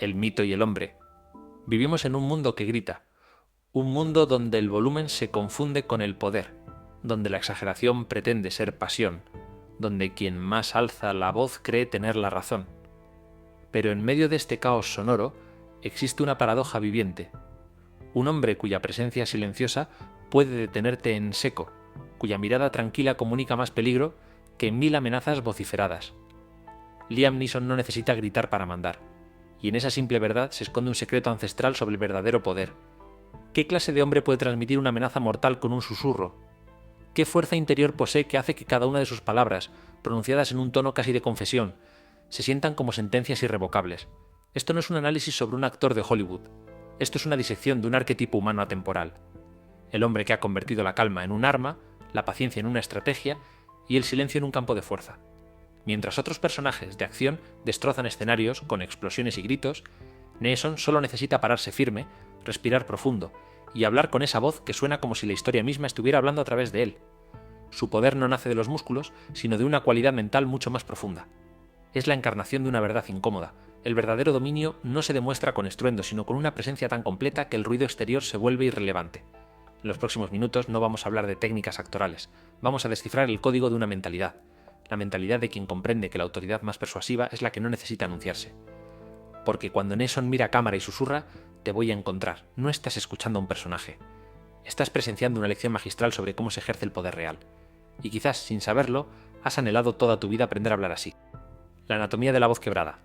el mito y el hombre. Vivimos en un mundo que grita, un mundo donde el volumen se confunde con el poder, donde la exageración pretende ser pasión, donde quien más alza la voz cree tener la razón. Pero en medio de este caos sonoro existe una paradoja viviente. Un hombre cuya presencia silenciosa puede detenerte en seco, cuya mirada tranquila comunica más peligro que 1000 amenazas vociferadas. Liam Neeson no necesita gritar para mandar, y en esa simple verdad se esconde un secreto ancestral sobre el verdadero poder. ¿Qué clase de hombre puede transmitir una amenaza mortal con un susurro? ¿Qué fuerza interior posee que hace que cada una de sus palabras, pronunciadas en un tono casi de confesión, se sientan como sentencias irrevocables? Esto no es un análisis sobre un actor de Hollywood. Esto es una disección de un arquetipo humano atemporal. El hombre que ha convertido la calma en un arma, la paciencia en una estrategia y el silencio en un campo de fuerza. Mientras otros personajes de acción destrozan escenarios con explosiones y gritos, Neeson solo necesita pararse firme, respirar profundo y hablar con esa voz que suena como si la historia misma estuviera hablando a través de él. Su poder no nace de los músculos, sino de una cualidad mental mucho más profunda. Es la encarnación de una verdad incómoda. El verdadero dominio no se demuestra con estruendo, sino con una presencia tan completa que el ruido exterior se vuelve irrelevante. En los próximos minutos no vamos a hablar de técnicas actorales, vamos a descifrar el código de una mentalidad, la mentalidad de quien comprende que la autoridad más persuasiva es la que no necesita anunciarse. Porque cuando Neeson mira a cámara y susurra, te voy a encontrar, no estás escuchando a un personaje. Estás presenciando una lección magistral sobre cómo se ejerce el poder real. Y quizás, sin saberlo, has anhelado toda tu vida aprender a hablar así. La anatomía de la voz quebrada,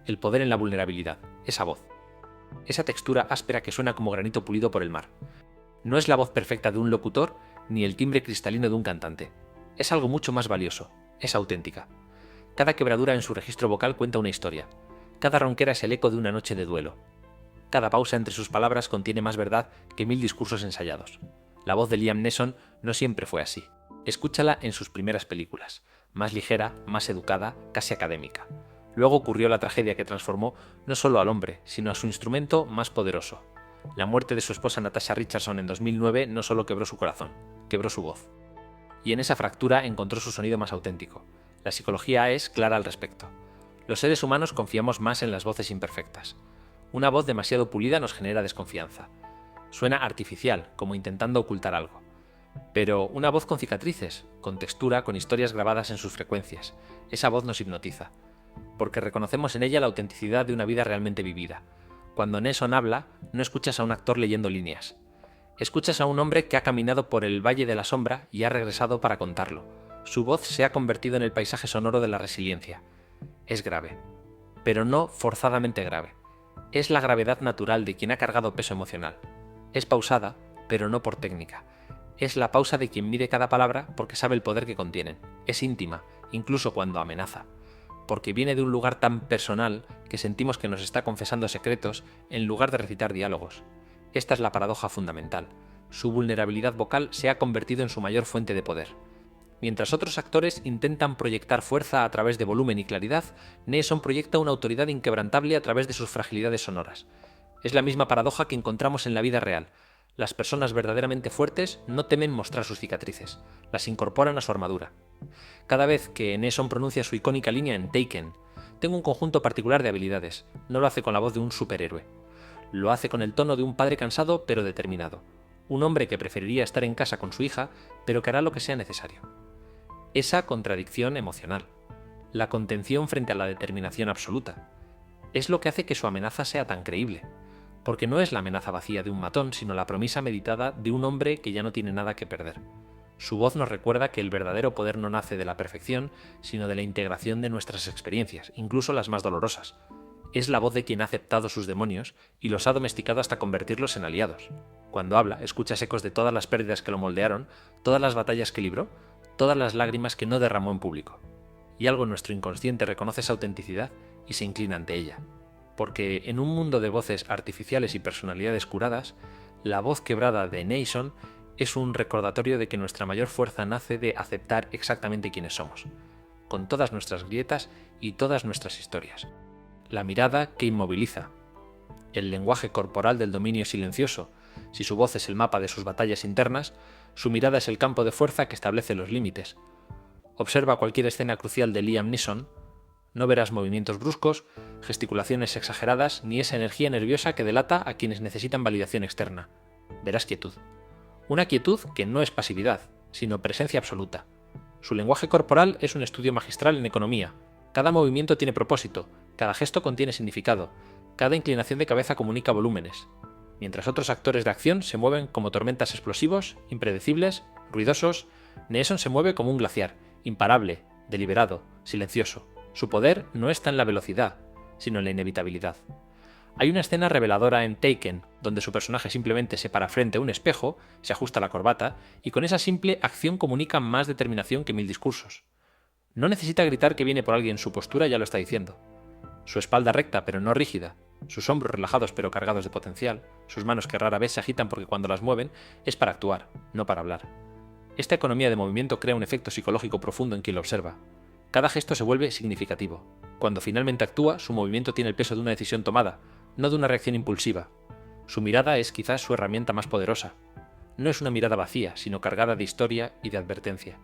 el poder en la vulnerabilidad, esa voz. Esa textura áspera que suena como granito pulido por el mar. No es la voz perfecta de un locutor ni el timbre cristalino de un cantante. Es algo mucho más valioso, es auténtica. Cada quebradura en su registro vocal cuenta una historia. Cada ronquera es el eco de una noche de duelo. Cada pausa entre sus palabras contiene más verdad que 1000 discursos ensayados. La voz de Liam Neeson no siempre fue así. Escúchala en sus primeras películas, más ligera, más educada, casi académica. Luego ocurrió la tragedia que transformó no solo al hombre, sino a su instrumento más poderoso. La muerte de su esposa Natasha Richardson en 2009 no solo quebró su corazón, quebró su voz. Y en esa fractura encontró su sonido más auténtico. La psicología es clara al respecto. Los seres humanos confiamos más en las voces imperfectas. Una voz demasiado pulida nos genera desconfianza. Suena artificial, como intentando ocultar algo. Pero una voz con cicatrices, con textura, con historias grabadas en sus frecuencias, esa voz nos hipnotiza, porque reconocemos en ella la autenticidad de una vida realmente vivida. Cuando Neeson habla, no escuchas a un actor leyendo líneas. Escuchas a un hombre que ha caminado por el Valle de la Sombra y ha regresado para contarlo. Su voz se ha convertido en el paisaje sonoro de la resiliencia. Es grave, pero no forzadamente grave. Es la gravedad natural de quien ha cargado peso emocional. Es pausada, pero no por técnica. Es la pausa de quien mide cada palabra porque sabe el poder que contienen. Es íntima, incluso cuando amenaza. Porque viene de un lugar tan personal que sentimos que nos está confesando secretos en lugar de recitar diálogos. Esta es la paradoja fundamental. Su vulnerabilidad vocal se ha convertido en su mayor fuente de poder. Mientras otros actores intentan proyectar fuerza a través de volumen y claridad, Neeson proyecta una autoridad inquebrantable a través de sus fragilidades sonoras. Es la misma paradoja que encontramos en la vida real. Las personas verdaderamente fuertes no temen mostrar sus cicatrices, las incorporan a su armadura. Cada vez que Neeson pronuncia su icónica línea en Taken, tengo un conjunto particular de habilidades. No lo hace con la voz de un superhéroe. Lo hace con el tono de un padre cansado pero determinado. Un hombre que preferiría estar en casa con su hija, pero que hará lo que sea necesario. Esa contradicción emocional, la contención frente a la determinación absoluta, es lo que hace que su amenaza sea tan creíble. Porque no es la amenaza vacía de un matón, sino la promesa meditada de un hombre que ya no tiene nada que perder. Su voz nos recuerda que el verdadero poder no nace de la perfección, sino de la integración de nuestras experiencias, incluso las más dolorosas. Es la voz de quien ha aceptado sus demonios y los ha domesticado hasta convertirlos en aliados. Cuando habla, escuchas ecos de todas las pérdidas que lo moldearon, todas las batallas que libró, todas las lágrimas que no derramó en público. Y algo en nuestro inconsciente reconoce esa autenticidad y se inclina ante ella. Porque en un mundo de voces artificiales y personalidades curadas, la voz quebrada de Neeson es un recordatorio de que nuestra mayor fuerza nace de aceptar exactamente quiénes somos, con todas nuestras grietas y todas nuestras historias. La mirada que inmoviliza, el lenguaje corporal del dominio silencioso. Si su voz es el mapa de sus batallas internas, su mirada es el campo de fuerza que establece los límites. Observa cualquier escena crucial de Liam Neeson, No verás movimientos bruscos, gesticulaciones exageradas, ni esa energía nerviosa que delata a quienes necesitan validación externa. Verás quietud. Una quietud que no es pasividad, sino presencia absoluta. Su lenguaje corporal es un estudio magistral en economía. Cada movimiento tiene propósito, cada gesto contiene significado, cada inclinación de cabeza comunica volúmenes, mientras otros actores de acción se mueven como tormentas explosivos, impredecibles, ruidosos. Neeson se mueve como un glaciar, imparable, deliberado, silencioso. Su poder no está en la velocidad, sino en la inevitabilidad. Hay una escena reveladora en Taken, donde su personaje simplemente se para frente a un espejo, se ajusta la corbata, y con esa simple acción comunica más determinación que 1000 discursos. No necesita gritar que viene por alguien, su postura ya lo está diciendo. Su espalda recta pero no rígida, sus hombros relajados pero cargados de potencial, sus manos que rara vez se agitan porque cuando las mueven es para actuar, no para hablar. Esta economía de movimiento crea un efecto psicológico profundo en quien lo observa. Cada gesto se vuelve significativo. Cuando finalmente actúa, su movimiento tiene el peso de una decisión tomada, no de una reacción impulsiva. Su mirada es quizás su herramienta más poderosa. No es una mirada vacía, sino cargada de historia y de advertencia.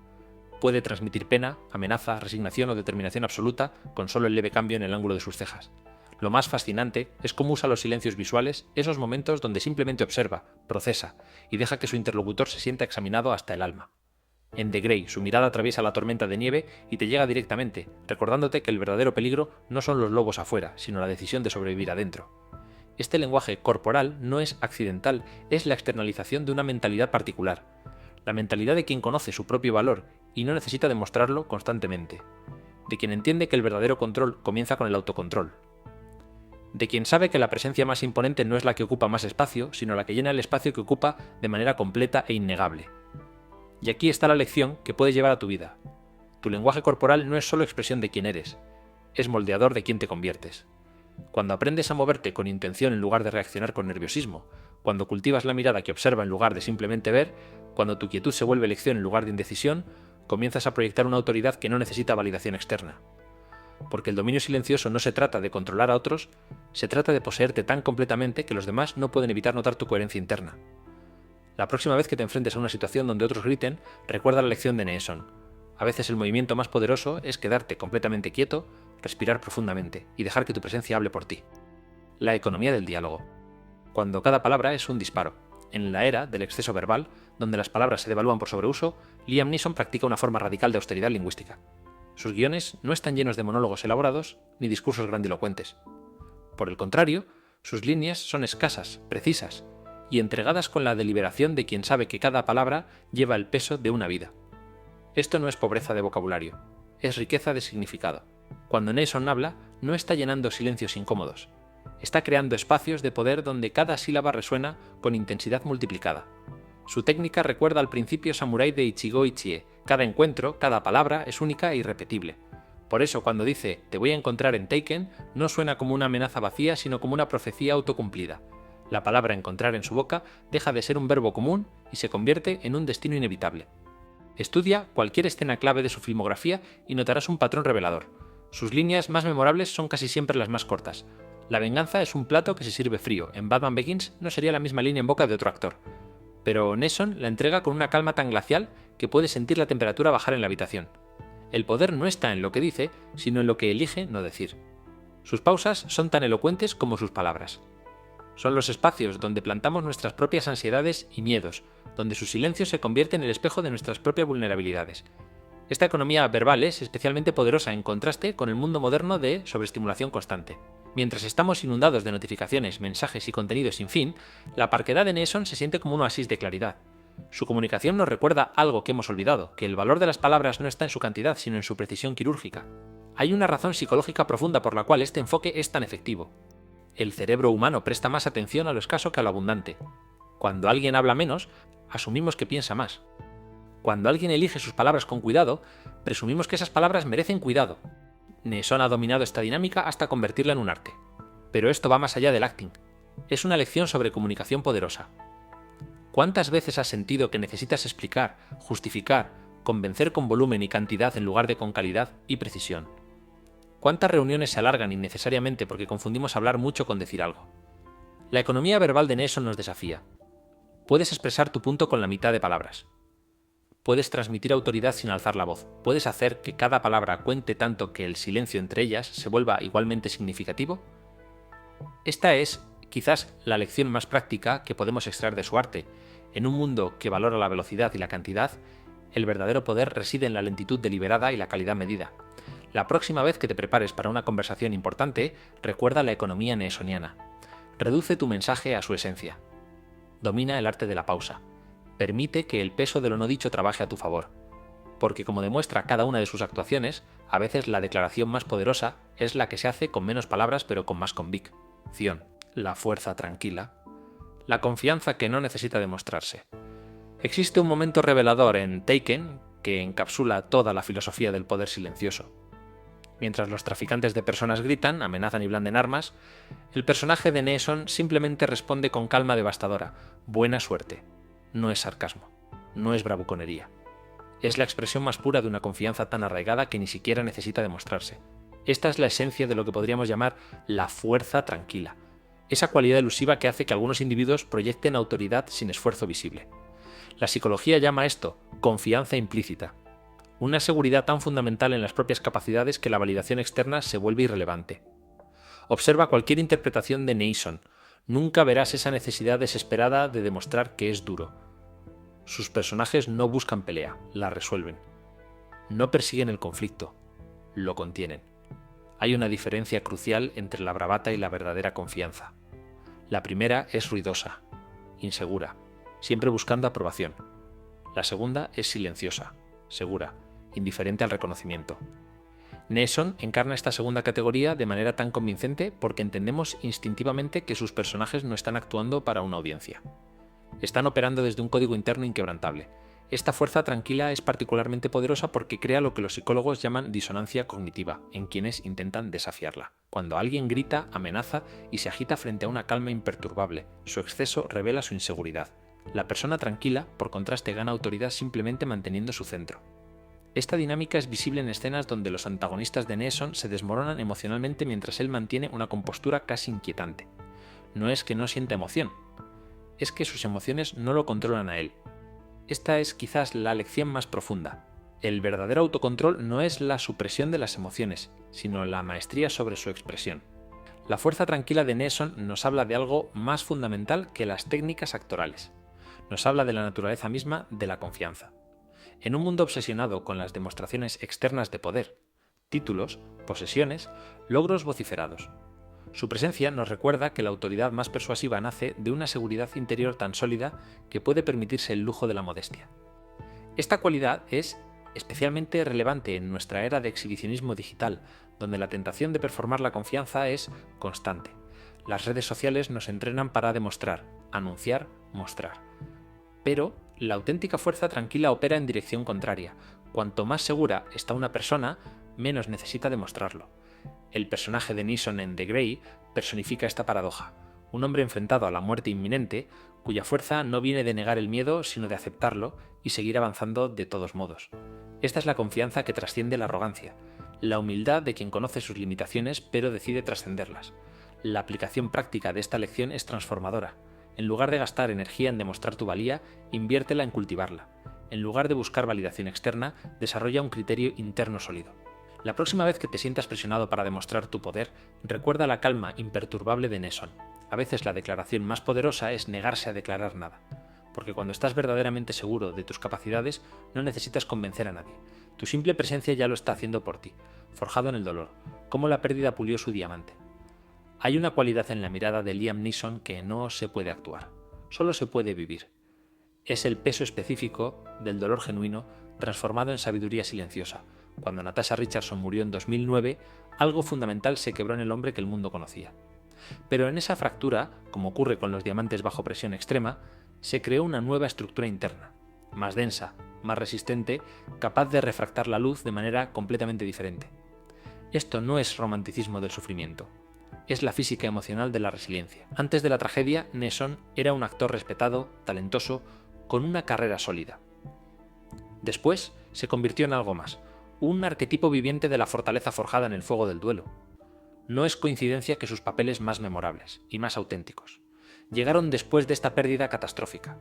Puede transmitir pena, amenaza, resignación o determinación absoluta con solo el leve cambio en el ángulo de sus cejas. Lo más fascinante es cómo usa los silencios visuales, esos momentos donde simplemente observa, procesa y deja que su interlocutor se sienta examinado hasta el alma. En The Grey, su mirada atraviesa la tormenta de nieve y te llega directamente, recordándote que el verdadero peligro no son los lobos afuera, sino la decisión de sobrevivir adentro. Este lenguaje corporal no es accidental, es la externalización de una mentalidad particular, la mentalidad de quien conoce su propio valor y no necesita demostrarlo constantemente, de quien entiende que el verdadero control comienza con el autocontrol, de quien sabe que la presencia más imponente no es la que ocupa más espacio, sino la que llena el espacio que ocupa de manera completa e innegable. Y aquí está la lección que puedes llevar a tu vida. Tu lenguaje corporal no es solo expresión de quién eres, es moldeador de quién te conviertes. Cuando aprendes a moverte con intención en lugar de reaccionar con nerviosismo, cuando cultivas la mirada que observa en lugar de simplemente ver, cuando tu quietud se vuelve elección en lugar de indecisión, comienzas a proyectar una autoridad que no necesita validación externa. Porque el dominio silencioso no se trata de controlar a otros, se trata de poseerte tan completamente que los demás no pueden evitar notar tu coherencia interna. La próxima vez que te enfrentes a una situación donde otros griten, recuerda la lección de Neeson. A veces el movimiento más poderoso es quedarte completamente quieto, respirar profundamente y dejar que tu presencia hable por ti. La economía del diálogo. Cuando cada palabra es un disparo. En la era del exceso verbal, donde las palabras se devalúan por sobreuso, Liam Neeson practica una forma radical de austeridad lingüística. Sus guiones no están llenos de monólogos elaborados ni discursos grandilocuentes. Por el contrario, sus líneas son escasas, precisas, y entregadas con la deliberación de quien sabe que cada palabra lleva el peso de una vida. Esto no es pobreza de vocabulario, es riqueza de significado. Cuando Neeson habla, no está llenando silencios incómodos, está creando espacios de poder donde cada sílaba resuena con intensidad multiplicada. Su técnica recuerda al principio samurái de Ichigo Ichie, cada encuentro, cada palabra es única e irrepetible. Por eso cuando dice «te voy a encontrar en Taken», no suena como una amenaza vacía, sino como una profecía autocumplida. La palabra encontrar en su boca deja de ser un verbo común y se convierte en un destino inevitable. Estudia cualquier escena clave de su filmografía y notarás un patrón revelador. Sus líneas más memorables son casi siempre las más cortas. La venganza es un plato que se sirve frío. En Batman Begins no sería la misma línea en boca de otro actor. Pero Neeson la entrega con una calma tan glacial que puedes sentir la temperatura bajar en la habitación. El poder no está en lo que dice, sino en lo que elige no decir. Sus pausas son tan elocuentes como sus palabras. Son los espacios donde plantamos nuestras propias ansiedades y miedos, donde su silencio se convierte en el espejo de nuestras propias vulnerabilidades. Esta economía verbal es especialmente poderosa en contraste con el mundo moderno de sobreestimulación constante. Mientras estamos inundados de notificaciones, mensajes y contenidos sin fin, la parquedad de Neeson se siente como un oasis de claridad. Su comunicación nos recuerda algo que hemos olvidado, que el valor de las palabras no está en su cantidad, sino en su precisión quirúrgica. Hay una razón psicológica profunda por la cual este enfoque es tan efectivo. El cerebro humano presta más atención a lo escaso que a lo abundante. Cuando alguien habla menos, asumimos que piensa más. Cuando alguien elige sus palabras con cuidado, presumimos que esas palabras merecen cuidado. Neeson ha dominado esta dinámica hasta convertirla en un arte. Pero esto va más allá del acting. Es una lección sobre comunicación poderosa. ¿Cuántas veces has sentido que necesitas explicar, justificar, convencer con volumen y cantidad en lugar de con calidad y precisión? ¿Cuántas reuniones se alargan innecesariamente porque confundimos hablar mucho con decir algo? La economía verbal de Neeson nos desafía. Puedes expresar tu punto con la mitad de palabras. Puedes transmitir autoridad sin alzar la voz. Puedes hacer que cada palabra cuente tanto que el silencio entre ellas se vuelva igualmente significativo. Esta es, quizás, la lección más práctica que podemos extraer de su arte. En un mundo que valora la velocidad y la cantidad, el verdadero poder reside en la lentitud deliberada y la calidad medida. La próxima vez que te prepares para una conversación importante, recuerda la economía neesoniana. Reduce tu mensaje a su esencia. Domina el arte de la pausa. Permite que el peso de lo no dicho trabaje a tu favor. Porque como demuestra cada una de sus actuaciones, a veces la declaración más poderosa es la que se hace con menos palabras pero con más convicción. La fuerza tranquila. La confianza que no necesita demostrarse. Existe un momento revelador en Taken que encapsula toda la filosofía del poder silencioso. Mientras los traficantes de personas gritan, amenazan y blanden armas, el personaje de Neeson simplemente responde con calma devastadora: buena suerte. No es sarcasmo, no es bravuconería. Es la expresión más pura de una confianza tan arraigada que ni siquiera necesita demostrarse. Esta es la esencia de lo que podríamos llamar la fuerza tranquila, esa cualidad elusiva que hace que algunos individuos proyecten autoridad sin esfuerzo visible. La psicología llama a esto confianza implícita, una seguridad tan fundamental en las propias capacidades que la validación externa se vuelve irrelevante. Observa cualquier interpretación de Neeson. Nunca verás esa necesidad desesperada de demostrar que es duro. Sus personajes no buscan pelea, la resuelven. No persiguen el conflicto, lo contienen. Hay una diferencia crucial entre la bravata y la verdadera confianza. La primera es ruidosa, insegura, siempre buscando aprobación. La segunda es silenciosa, segura, indiferente al reconocimiento. Neeson encarna esta segunda categoría de manera tan convincente porque entendemos instintivamente que sus personajes no están actuando para una audiencia. Están operando desde un código interno inquebrantable. Esta fuerza tranquila es particularmente poderosa porque crea lo que los psicólogos llaman disonancia cognitiva, en quienes intentan desafiarla. Cuando alguien grita, amenaza y se agita frente a una calma imperturbable, su exceso revela su inseguridad. La persona tranquila, por contraste, gana autoridad simplemente manteniendo su centro. Esta dinámica es visible en escenas donde los antagonistas de Neeson se desmoronan emocionalmente mientras él mantiene una compostura casi inquietante. No es que no sienta emoción, es que sus emociones no lo controlan a él. Esta es quizás la lección más profunda. El verdadero autocontrol no es la supresión de las emociones, sino la maestría sobre su expresión. La fuerza tranquila de Neeson nos habla de algo más fundamental que las técnicas actorales. Nos habla de la naturaleza misma de la confianza. En un mundo obsesionado con las demostraciones externas de poder, títulos, posesiones, logros vociferados, su presencia nos recuerda que la autoridad más persuasiva nace de una seguridad interior tan sólida que puede permitirse el lujo de la modestia. Esta cualidad es especialmente relevante en nuestra era de exhibicionismo digital, donde la tentación de performar la confianza es constante. Las redes sociales nos entrenan para demostrar, anunciar, mostrar. Pero la auténtica fuerza tranquila opera en dirección contraria. Cuanto más segura está una persona, menos necesita demostrarlo. El personaje de Neeson en The Grey personifica esta paradoja. Un hombre enfrentado a la muerte inminente, cuya fuerza no viene de negar el miedo, sino de aceptarlo y seguir avanzando de todos modos. Esta es la confianza que trasciende la arrogancia, la humildad de quien conoce sus limitaciones pero decide trascenderlas. La aplicación práctica de esta lección es transformadora. En lugar de gastar energía en demostrar tu valía, inviértela en cultivarla. En lugar de buscar validación externa, desarrolla un criterio interno sólido. La próxima vez que te sientas presionado para demostrar tu poder, recuerda la calma imperturbable de Neeson. A veces la declaración más poderosa es negarse a declarar nada, porque cuando estás verdaderamente seguro de tus capacidades, no necesitas convencer a nadie. Tu simple presencia ya lo está haciendo por ti, forjado en el dolor, como la pérdida pulió su diamante. Hay una cualidad en la mirada de Liam Neeson que no se puede actuar, solo se puede vivir. Es el peso específico del dolor genuino transformado en sabiduría silenciosa. Cuando Natasha Richardson murió en 2009, algo fundamental se quebró en el hombre que el mundo conocía. Pero en esa fractura, como ocurre con los diamantes bajo presión extrema, se creó una nueva estructura interna, más densa, más resistente, capaz de refractar la luz de manera completamente diferente. Esto no es romanticismo del sufrimiento, es la física emocional de la resiliencia. Antes de la tragedia, Neeson era un actor respetado, talentoso, con una carrera sólida. Después se convirtió en algo más, un arquetipo viviente de la fortaleza forjada en el fuego del duelo. No es coincidencia que sus papeles más memorables y más auténticos llegaron después de esta pérdida catastrófica.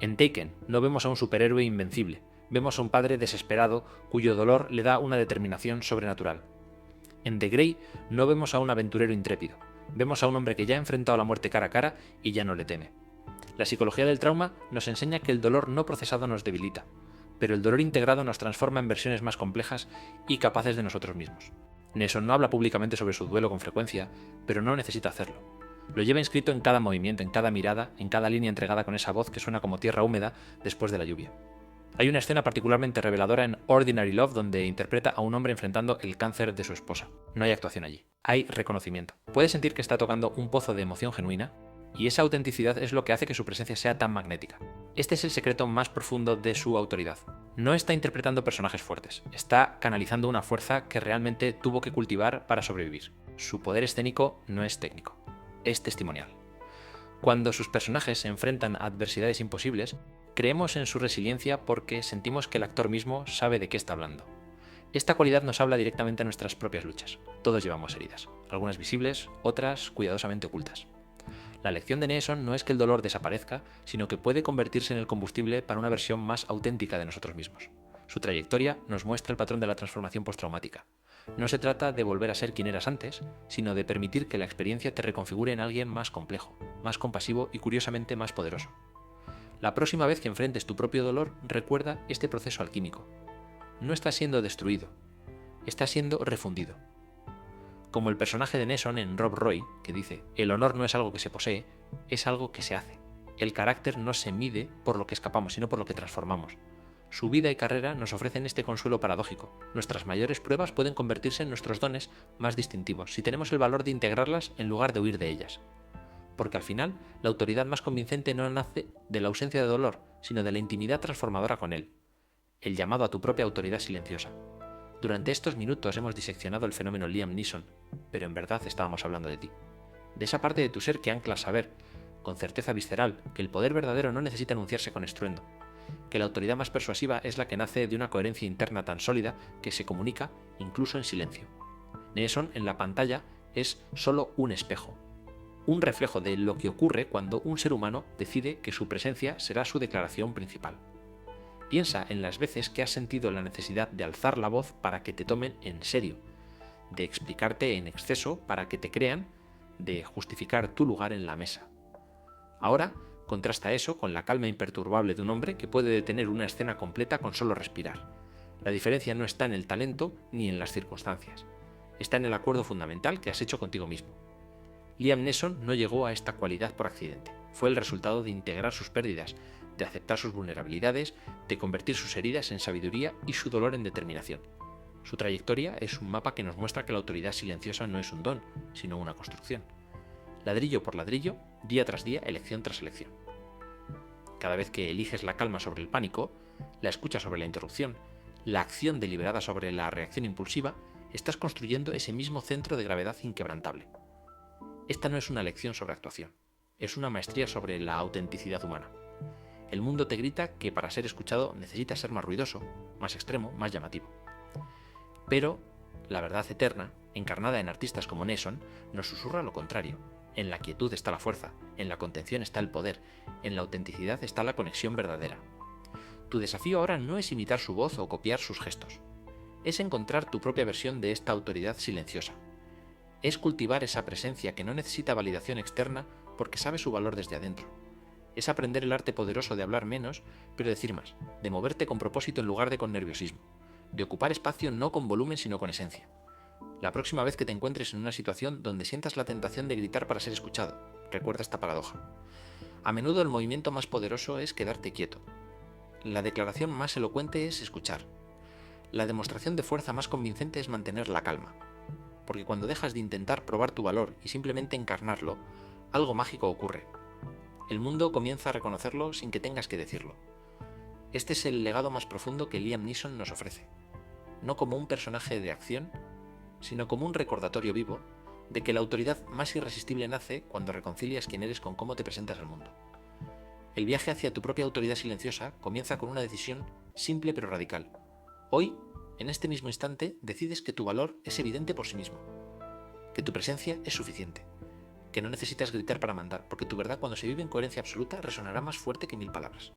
En Taken no vemos a un superhéroe invencible, Vemos a un padre desesperado cuyo dolor le da una determinación sobrenatural. En The Grey no vemos a un aventurero intrépido, vemos a un hombre que ya ha enfrentado la muerte cara a cara y ya no le teme. La psicología del trauma nos enseña que el dolor no procesado nos debilita, pero el dolor integrado nos transforma en versiones más complejas y capaces de nosotros mismos. Neeson no habla públicamente sobre su duelo con frecuencia, pero no necesita hacerlo. Lo lleva inscrito en cada movimiento, en cada mirada, en cada línea entregada con esa voz que suena como tierra húmeda después de la lluvia. Hay una escena particularmente reveladora en Ordinary Love donde interpreta a un hombre enfrentando el cáncer de su esposa. No hay actuación allí, hay reconocimiento. Puedes sentir que está tocando un pozo de emoción genuina, y esa autenticidad es lo que hace que su presencia sea tan magnética. Este es el secreto más profundo de su autoridad. No está interpretando personajes fuertes, está canalizando una fuerza que realmente tuvo que cultivar para sobrevivir. Su poder escénico no es técnico, es testimonial. Cuando sus personajes se enfrentan a adversidades imposibles, creemos en su resiliencia porque sentimos que el actor mismo sabe de qué está hablando. Esta cualidad nos habla directamente a nuestras propias luchas. Todos llevamos heridas, algunas visibles, otras cuidadosamente ocultas. La lección de Neeson no es que el dolor desaparezca, sino que puede convertirse en el combustible para una versión más auténtica de nosotros mismos. Su trayectoria nos muestra el patrón de la transformación postraumática. No se trata de volver a ser quien eras antes, sino de permitir que la experiencia te reconfigure en alguien más complejo, más compasivo y curiosamente más poderoso. La próxima vez que enfrentes tu propio dolor, recuerda este proceso alquímico. No estás siendo destruido, estás siendo refundido. Como el personaje de Neeson en Rob Roy, que dice: el honor no es algo que se posee, es algo que se hace. El carácter no se mide por lo que escapamos, sino por lo que transformamos. Su vida y carrera nos ofrecen este consuelo paradójico. Nuestras mayores pruebas pueden convertirse en nuestros dones más distintivos, si tenemos el valor de integrarlas en lugar de huir de ellas. Porque al final, la autoridad más convincente no nace de la ausencia de dolor, sino de la intimidad transformadora con él. El llamado a tu propia autoridad silenciosa. Durante estos minutos hemos diseccionado el fenómeno Liam Neeson, pero en verdad estábamos hablando de ti. De esa parte de tu ser que ancla saber, con certeza visceral, que el poder verdadero no necesita anunciarse con estruendo, que la autoridad más persuasiva es la que nace de una coherencia interna tan sólida que se comunica incluso en silencio. Neeson en la pantalla es solo un espejo, un reflejo de lo que ocurre cuando un ser humano decide que su presencia será su declaración principal. Piensa en las veces que has sentido la necesidad de alzar la voz para que te tomen en serio, de explicarte en exceso para que te crean, de justificar tu lugar en la mesa. Ahora, contrasta eso con la calma imperturbable de un hombre que puede detener una escena completa con solo respirar. La diferencia no está en el talento ni en las circunstancias, está en el acuerdo fundamental que has hecho contigo mismo. Liam Neeson no llegó a esta cualidad por accidente, fue el resultado de integrar sus pérdidas, de aceptar sus vulnerabilidades, de convertir sus heridas en sabiduría y su dolor en determinación. Su trayectoria es un mapa que nos muestra que la autoridad silenciosa no es un don, sino una construcción. Ladrillo por ladrillo, día tras día, elección tras elección. Cada vez que eliges la calma sobre el pánico, la escucha sobre la interrupción, la acción deliberada sobre la reacción impulsiva, estás construyendo ese mismo centro de gravedad inquebrantable. Esta no es una lección sobre actuación, es una maestría sobre la autenticidad humana. El mundo te grita que para ser escuchado necesitas ser más ruidoso, más extremo, más llamativo. Pero la verdad eterna, encarnada en artistas como Neeson, nos susurra lo contrario. En la quietud está la fuerza, en la contención está el poder, en la autenticidad está la conexión verdadera. Tu desafío ahora no es imitar su voz o copiar sus gestos. Es encontrar tu propia versión de esta autoridad silenciosa. Es cultivar esa presencia que no necesita validación externa porque sabe su valor desde adentro. Es aprender el arte poderoso de hablar menos, pero decir más, de moverte con propósito en lugar de con nerviosismo, de ocupar espacio no con volumen sino con esencia. La próxima vez que te encuentres en una situación donde sientas la tentación de gritar para ser escuchado, recuerda esta paradoja. A menudo el movimiento más poderoso es quedarte quieto. La declaración más elocuente es escuchar. La demostración de fuerza más convincente es mantener la calma. Porque cuando dejas de intentar probar tu valor y simplemente encarnarlo, algo mágico ocurre. El mundo comienza a reconocerlo sin que tengas que decirlo. Este es el legado más profundo que Liam Neeson nos ofrece. No como un personaje de acción, sino como un recordatorio vivo de que la autoridad más irresistible nace cuando reconcilias quién eres con cómo te presentas al mundo. El viaje hacia tu propia autoridad silenciosa comienza con una decisión simple pero radical. Hoy, en este mismo instante, decides que tu valor es evidente por sí mismo, que tu presencia es suficiente, que no necesitas gritar para mandar, porque tu verdad cuando se vive en coherencia absoluta resonará más fuerte que 1000 palabras.